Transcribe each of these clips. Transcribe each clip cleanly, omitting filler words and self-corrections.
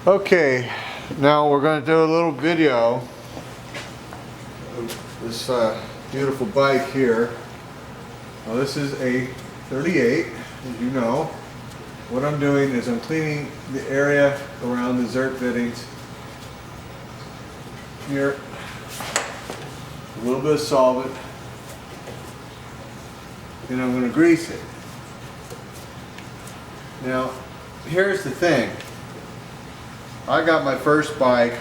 Okay, now we're going to do a little video of this beautiful bike here. Now this is a 38, as you know. What I'm doing is I'm cleaning the area around the zert fittings here. A little bit of solvent. And I'm going to grease it. Now, here's the thing. I got my first bike,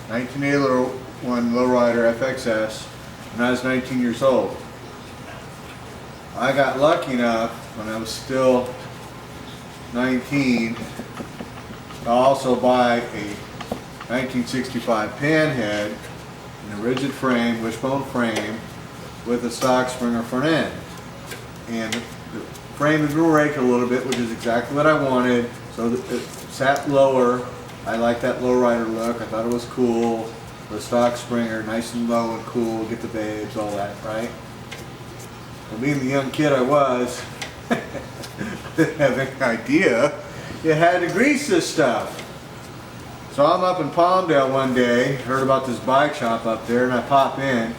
1981 Lowrider FXS, when I was 19 years old. I got lucky enough when I was still 19 to also buy a 1965 Panhead in a rigid frame, wishbone frame, with a stock Springer front end. And the frame had been raked a little bit, which is exactly what I wanted, so that it sat lower. I like that lowrider look. I thought it was cool. The stock Springer, nice and low and cool, get the babes, all that, right? Well, being the young kid I was, I didn't have any idea you had to grease this stuff. So I'm up in Palmdale one day, heard about this bike shop up there, and I pop in,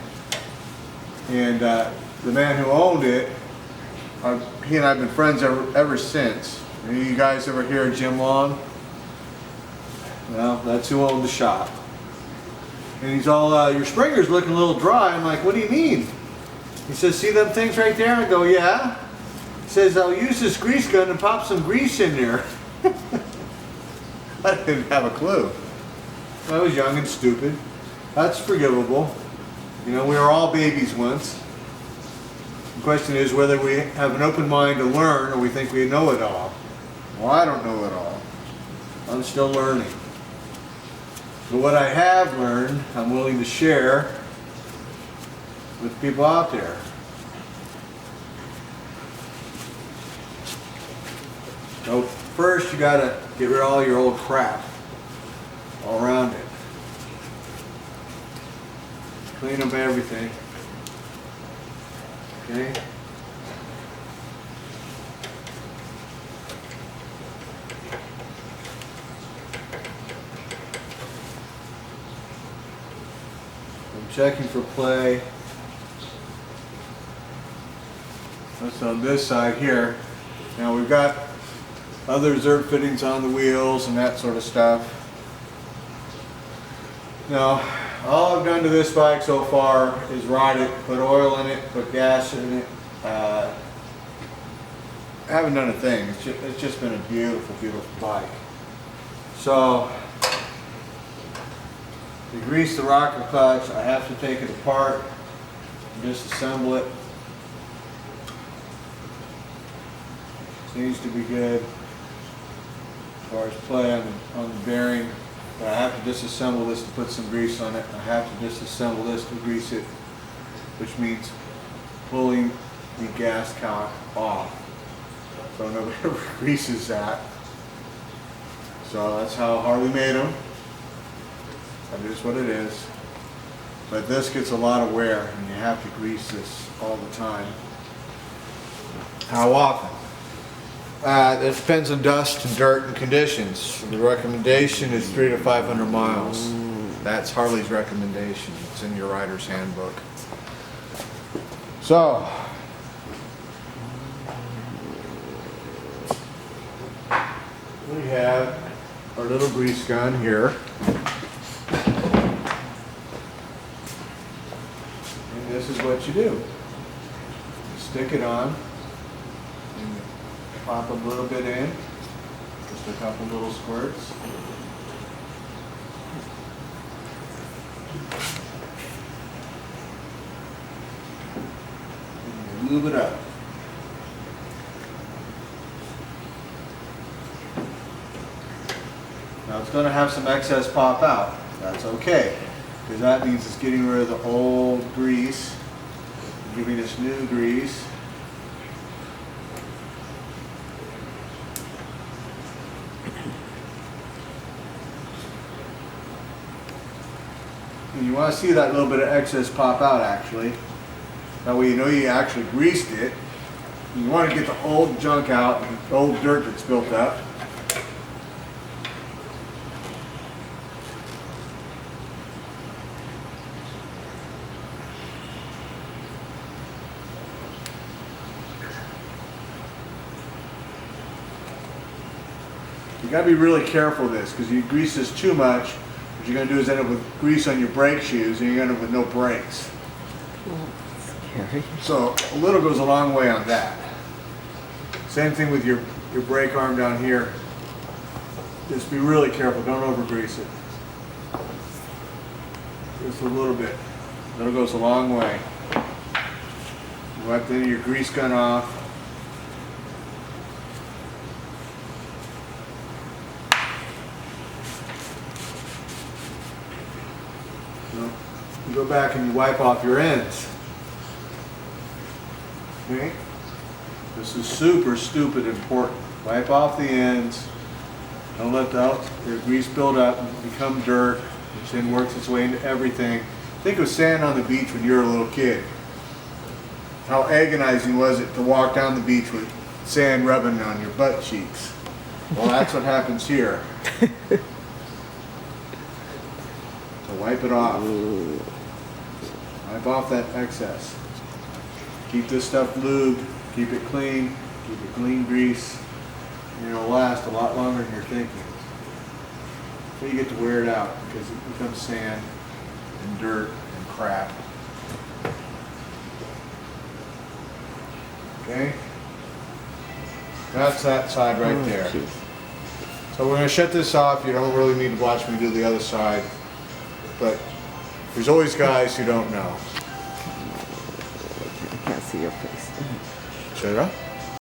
and the man who owned it, he and I have been friends ever since. Any of you guys ever hear of Jim Long? Well, that's who owned the shop. And he's all, your Springer's looking a little dry. I'm like, what do you mean? He says, see them things right there? I go, yeah. He says, I'll use this grease gun and pop some grease in there. I didn't have a clue. I was young and stupid. That's forgivable. You know, we were all babies once. The question is whether we have an open mind to learn or we think we know it all. Well, I don't know it all. I'm still learning. But what I have learned, I'm willing to share with people out there. So first you gotta get rid of all your old crap all around it. Clean up everything. Okay? I'm checking for play. That's on this side here. Now we've got other zert fittings on the wheels and that sort of stuff. Now, all I've done to this bike so far is ride it, put oil in it, put gas in it. I haven't done a thing. It's just been a beautiful, beautiful bike. So, to grease the rocker clutch, I have to take it apart and disassemble it. Seems to be good as far as play on the bearing. But I have to disassemble this to put some grease on it. I have to disassemble this to grease it, which means pulling the gas cock off. So nobody ever greases that. So that's how Harley made them. That is what it is. But this gets a lot of wear and you have to grease this all the time. How often? It depends on dust and dirt and conditions. The recommendation is 300 to 500 miles. That's Harley's recommendation. It's in your rider's handbook. So, we have our little grease gun here. And this is what you do. You stick it on. Pop a little bit in, just a couple little squirts. And lube it up. Now it's going to have some excess pop out. That's okay, because that means it's getting rid of the old grease, giving us new grease. And you want to see that little bit of excess pop out actually. That way you know you actually greased it. You want to get the old junk out, the old dirt that's built up. You gotta be really careful with this, because you grease this too much, what you're gonna do is end up with grease on your brake shoes, and you're gonna end up with no brakes. Scary. So a little goes a long way on that. Same thing with your brake arm down here. Just be really careful, don't over grease it. Just a little bit. That goes a long way. Wipe then your grease gun off. You go back and you wipe off your ends. Okay? This is super stupid important. Wipe off the ends. Don't let the grease build up and become dirt, which then works its way into everything. Think of sand on the beach when you were a little kid. How agonizing was it to walk down the beach with sand rubbing on your butt cheeks? Well, that's what happens here. So wipe it off. Wipe off that excess. Keep this stuff lubed, keep it clean grease, and it'll last a lot longer than you're thinking. So you get to wear it out because it becomes sand and dirt and crap. Okay? That's that side right there. So we're going to shut this off. You don't really need to watch me do the other side. But there's always guys who don't know. I can't see your face. Shut it up.